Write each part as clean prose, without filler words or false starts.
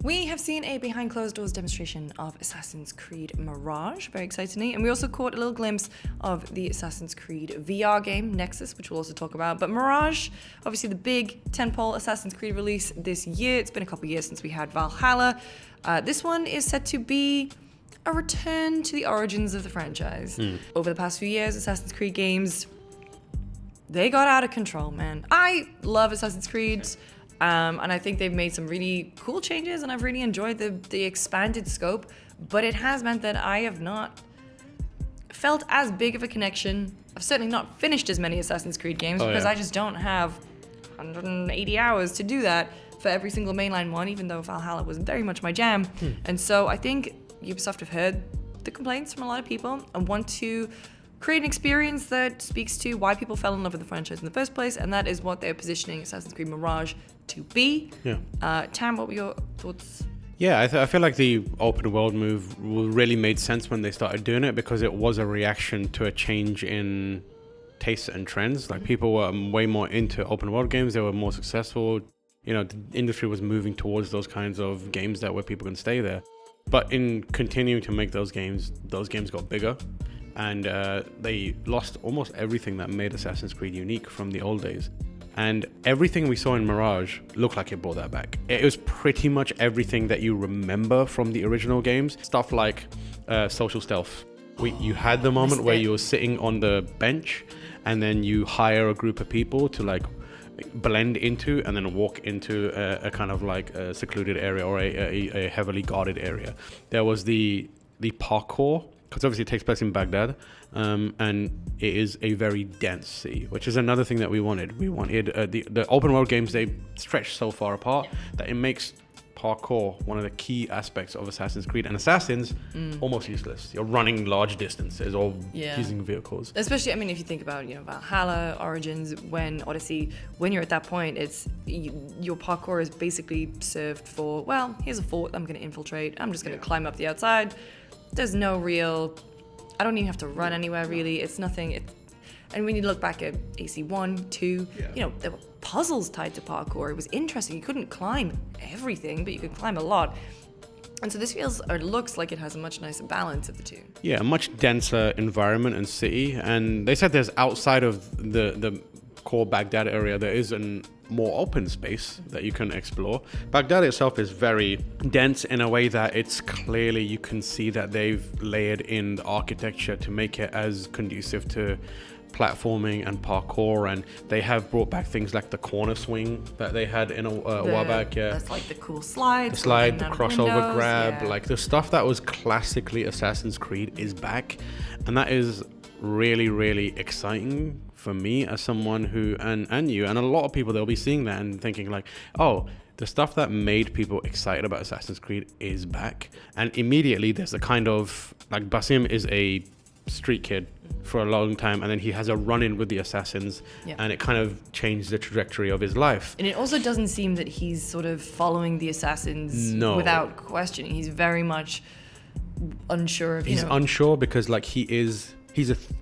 We have seen a behind closed doors demonstration of Assassin's Creed Mirage, very excitingly, and we also caught a little glimpse of the Assassin's Creed VR game, Nexus, which we'll also talk about. But Mirage, obviously the big tentpole Assassin's Creed release this year. It's been a couple of years since we had Valhalla. This one is set to be a return to the origins of the franchise. Over the past few years, Assassin's Creed games, they got out of control, man. I love Assassin's Creed. And I think they've made some really cool changes, and I've really enjoyed the expanded scope, but it has meant that I have not felt as big of a connection. I've certainly not finished as many Assassin's Creed games because I just don't have 180 hours to do that for every single mainline one, even though Valhalla was very much my jam. And so I think Ubisoft have heard the complaints from a lot of people and want to create an experience that speaks to why people fell in love with the franchise in the first place, and that is what they're positioning Assassin's Creed Mirage to be. Tam, what were your thoughts? Yeah, I feel like the open world move really made sense when they started doing it, because it was a reaction to a change in tastes and trends. Like, people were way more into open world games. They were more successful. You know, the industry was moving towards those kinds of games where people can stay there. But in continuing to make those games got bigger. And they lost almost everything that made Assassin's Creed unique from the old days. And everything we saw in Mirage looked like it brought that back. It was pretty much everything that you remember from the original games. Stuff like social stealth. You had the moment where you were sitting on the bench, and then you hire a group of people to like blend into and then walk into a kind of like a secluded area or a heavily guarded area. There was the parkour, because obviously it takes place in Baghdad, and it is a very dense city, which is another thing that we wanted. We wanted the open world games, they stretch so far apart that it makes parkour one of the key aspects of Assassin's Creed, and Assassins almost useless. You're running large distances or using vehicles. Especially, I mean, if you think about, Valhalla, Origins, Odyssey, when you're at that point, it's your parkour is basically served for, well, here's a fort I'm going to infiltrate. I'm just going to climb up the outside. There's no real, I don't even have to run anywhere really. It's nothing. And when you look back at AC1, 2, there were puzzles tied to parkour. It was interesting. You couldn't climb everything, but you could climb a lot. And so this feels or looks like it has a much nicer balance of the two. Yeah, a much denser environment and city. And they said there's outside of the core Baghdad area, there is a more open space that you can explore. Baghdad itself is very dense in a way that it's clearly, you can see that they've layered in the architecture to make it as conducive to platforming and parkour, and they have brought back things like the corner swing that they had in a while back. That's like the cool slide. The crossover grab, like the stuff that was classically Assassin's Creed is back, and that is really, really exciting for me as someone who, and you, and a lot of people, they'll be seeing that and thinking like, oh, the stuff that made people excited about Assassin's Creed is back. And immediately there's a kind of, like, Basim is a street kid for a long time, and then he has a run-in with the assassins, and it kind of changed the trajectory of his life. And it also doesn't seem that he's sort of following the assassins without questioning. He's very much unsure of, He's unsure because, like, he's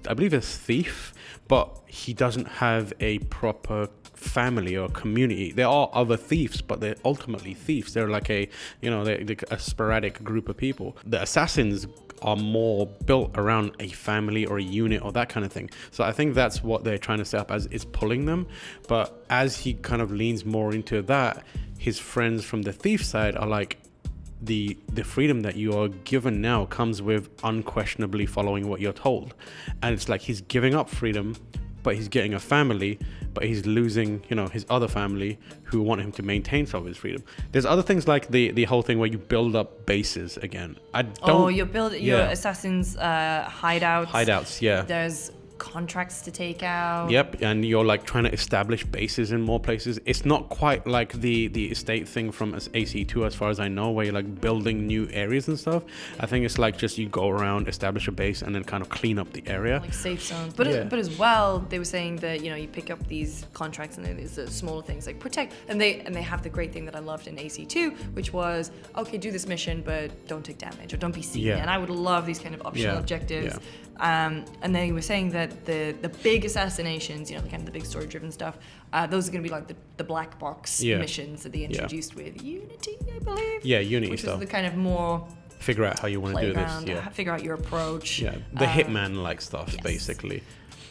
I believe a thief, but he doesn't have a proper family or community. There are other thieves, but they're ultimately thieves. They're like they're a sporadic group of people. The assassins are more built around a family or a unit or that kind of thing. So I think that's what they're trying to set up as, is pulling them. But as he kind of leans more into that, his friends from the thief side are like, the freedom that you are given now comes with unquestionably following what you're told. And it's like he's giving up freedom, but he's getting a family, but he's losing, his other family who want him to maintain some of his freedom. There's other things like the whole thing where you build up bases again. Your assassins' hideouts. Hideouts, yeah. There's contracts to take out. Yep, and you're like trying to establish bases in more places. It's not quite like the estate thing from AC2 as far as I know, where you're like building new areas and stuff. I think it's like just you go around, establish a base, and then kind of clean up the area. Like safe zones. But as well, they were saying that, you pick up these contracts and then there's the smaller things like protect, and they have the great thing that I loved in AC2, which was, okay, do this mission, but don't take damage or don't be seen. And I would love these kind of optional objectives. And they were saying that the big assassinations, you know, kind of the big story-driven stuff, those are going to be like the black box missions that they introduced with Unity, I believe. Yeah, Unity which stuff. is the kind of more figure out how you want to do this. Yeah, figure out your approach. Yeah, the Hitman-like stuff, yes. basically.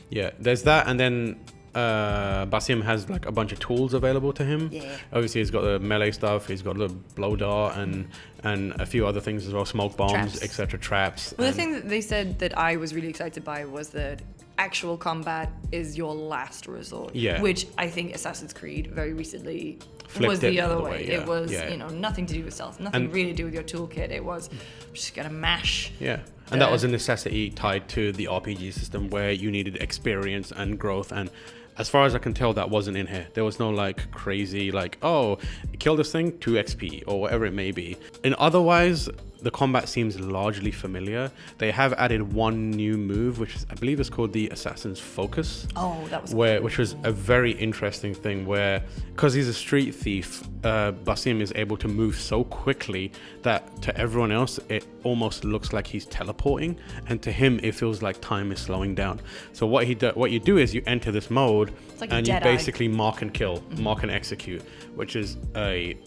Yeah, there's that, and then Basim has like a bunch of tools available to him. Yeah. Obviously, he's got the melee stuff. He's got the blow dart and a few other things as well, smoke bombs, etc. Traps. Well, the thing that they said that I was really excited by was that actual combat is your last resort. Yeah. Which I think Assassin's Creed very recently Flipped was the other way. Yeah. It was, yeah. you know, nothing to do with stealth, nothing really to do with your toolkit. It was just gonna mash. Yeah. And that was a necessity tied to the RPG system where you needed experience and growth. And as far as I can tell, that wasn't in here. There was no like crazy like, oh, kill this thing, 2 XP or whatever it may be. And otherwise, the combat seems largely familiar. They have added one new move, which is, I believe is called the Assassin's Focus. Oh, that was which was a very interesting thing where, because he's a street thief, Basim is able to move so quickly that to everyone else, it almost looks like he's teleporting. And to him, it feels like time is slowing down. So what you do is you enter this mode like and you basically mark and kill, mark and execute, which is a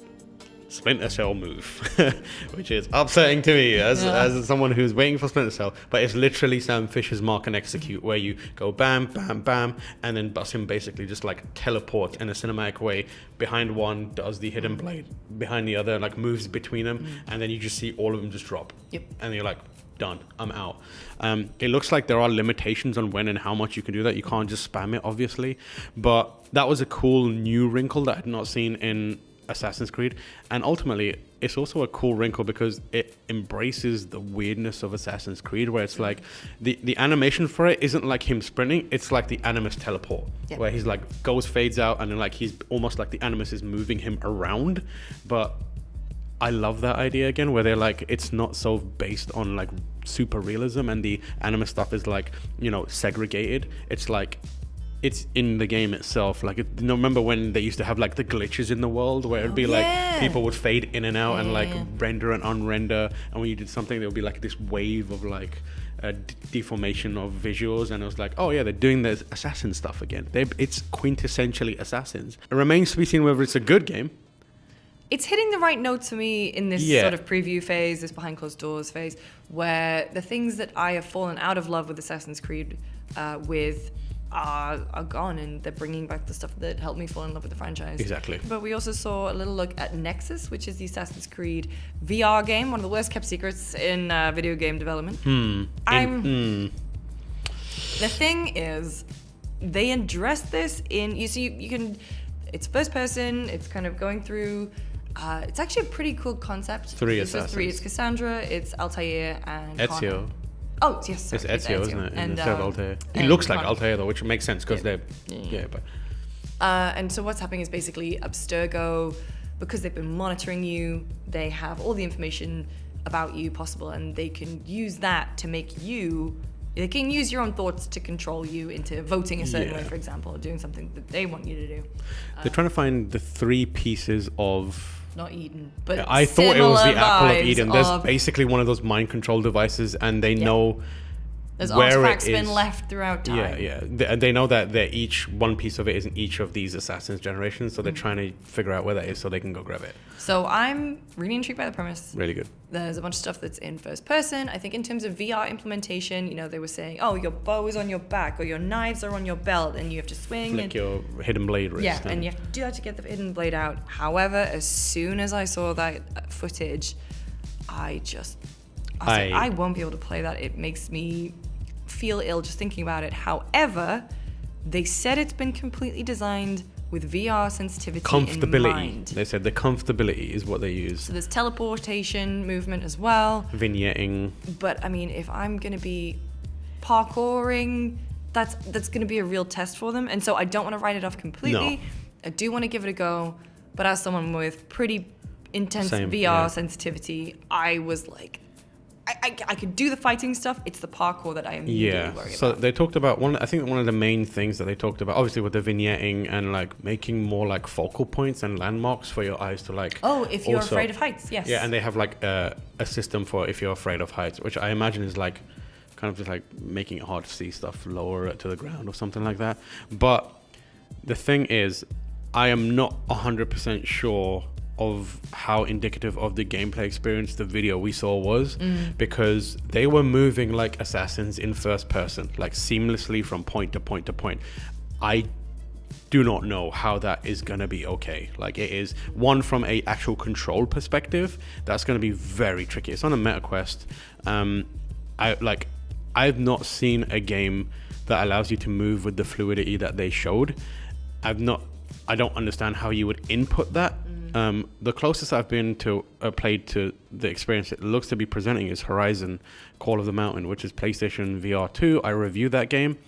Splinter Cell move, which is upsetting to me as someone who's waiting for Splinter Cell. But it's literally Sam Fisher's mark and execute, where you go bam, bam, bam, and then Basim basically just like teleports in a cinematic way. Behind one, does the hidden blade. Behind the other, like moves between them, and then you just see all of them just drop. Yep. And you're like, done, I'm out. It looks like there are limitations on when and how much you can do that. You can't just spam it, obviously. But that was a cool new wrinkle that I had not seen in Assassin's Creed, and ultimately it's also a cool wrinkle because it embraces the weirdness of Assassin's Creed, where it's like the animation for it isn't like him sprinting, it's like the Animus teleport, where he's like fades out, and then like he's almost like the Animus is moving him around. But I love that idea again, where they're like, it's not so based on like super realism, and the Animus stuff is like, you know, segregated. It's like it's in the game itself. Like, remember when they used to have like the glitches in the world where it'd be like people would fade in and out and like render and unrender, and when you did something there would be like this wave of like deformation of visuals, and it was like, oh yeah, they're doing the assassin stuff again. It's quintessentially Assassins. It remains to be seen whether it's a good game. It's hitting the right notes for me in this sort of preview phase, this behind closed doors phase, where the things that I have fallen out of love with Assassin's Creed with are gone, and they're bringing back the stuff that helped me fall in love with the franchise. Exactly. But we also saw a little look at Nexus, which is the Assassin's Creed VR game, one of the worst kept secrets in video game development. The thing is, they addressed this in, you can, it's first person, it's kind of going through, it's actually a pretty cool concept. Three assassins. It's Cassandra, it's Altair, and Ezio. Connor. Oh, yes, sorry, it's Ezio, isn't it? And, instead of Altair. He looks like Altair though, which makes sense because they're but and so what's happening is basically Abstergo, because they've been monitoring you, they have all the information about you possible, and they can use that to make you. They can use your own thoughts to control you into voting a certain way, for example, or doing something that they want you to do. They're trying to find the 3 pieces of. Not Eden, but I thought it was the apple of Eden. There's of basically one of those mind control devices, and they know there's where artifacts it is. been left throughout time. They know that they're each one piece of it is in each of these assassins generations, so they're trying to figure out where that is so they can go grab it. So I'm really intrigued by the premise. Really good. There's a bunch of stuff that's in first person. I think in terms of VR implementation, you know, they were saying, oh, your bow is on your back or your knives are on your belt and you have to swing. Flick your hidden blade wrist. Yeah, and you have to do that to get the hidden blade out. However, as soon as I saw that footage, I was like, I won't be able to play that. It makes me feel ill just thinking about it. However, they said it's been completely designed with VR sensitivity in mind. They said the comfortability is what they use. So there's teleportation movement as well. Vignetting. But I mean, if I'm going to be parkouring, that's going to be a real test for them. And so I don't want to write it off completely. No. I do want to give it a go. But as someone with pretty intense VR sensitivity, I was like, I could do the fighting stuff. It's the parkour that I am really worried about. So they talked about I think one of the main things that they talked about, obviously with the vignetting and like making more like focal points and landmarks for your eyes to like. Oh, if you're afraid of heights, yes. Yeah, and they have like a system for if you're afraid of heights, which I imagine is like kind of just like making it hard to see stuff, lower it to the ground or something like that. But the thing is, I am not 100% sure of how indicative of the gameplay experience the video we saw was, because they were moving like assassins in first person, like seamlessly from point to point to point. I do not know how that is going to be okay. Like, it is one from a actual control perspective, that's going to be very tricky. It's on a meta quest. I've not seen a game that allows you to move with the fluidity that they showed. I don't understand how you would input that. The closest I've been to played to the experience it looks to be presenting is Horizon Call of the Mountain, which is PlayStation VR 2. I reviewed that game.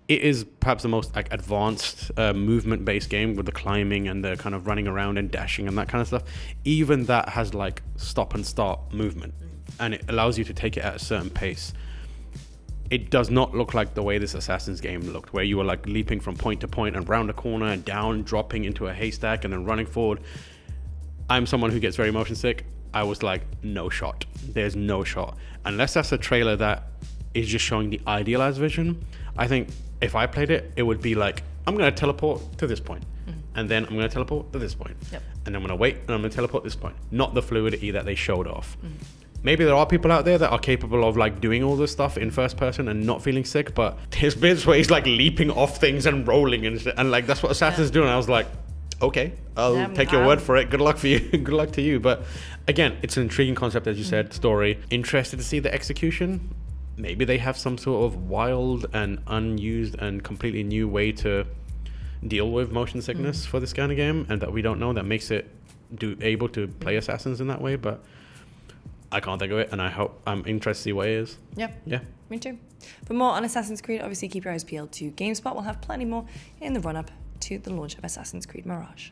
It is perhaps the most like advanced movement-based game with the climbing and the kind of running around and dashing and that kind of stuff. Even that has like stop and start movement, and it allows you to take it at a certain pace. It does not look like the way this Assassin's game looked, where you were like leaping from point to point and round a corner and down, dropping into a haystack and then running forward. I'm someone who gets very motion sick. I was like, no shot. There's no shot. Unless that's a trailer that is just showing the idealized vision. I think if I played it, it would be like, I'm going to teleport to this point. And then I'm going to teleport to this point. Yep. And then I'm going to wait and I'm going to teleport this point. Not the fluidity that they showed off. Maybe there are people out there that are capable of like doing all this stuff in first person and not feeling sick, but there's bits where he's like leaping off things and rolling and shit, and like that's what Assassin's doing. I was like, okay, I'll take your word for it. Good luck for you. Good luck to you. But again, it's an intriguing concept, as you said, story. Interested to see the execution. Maybe they have some sort of wild and unused and completely new way to deal with motion sickness for this kind of game, and that we don't know, that makes it able to play Assassins in that way. But I can't think of it, and I'm interested to see what it is. Yeah, me too. For more on Assassin's Creed, obviously keep your eyes peeled to GameSpot. We'll have plenty more in the run-up to the launch of Assassin's Creed Mirage.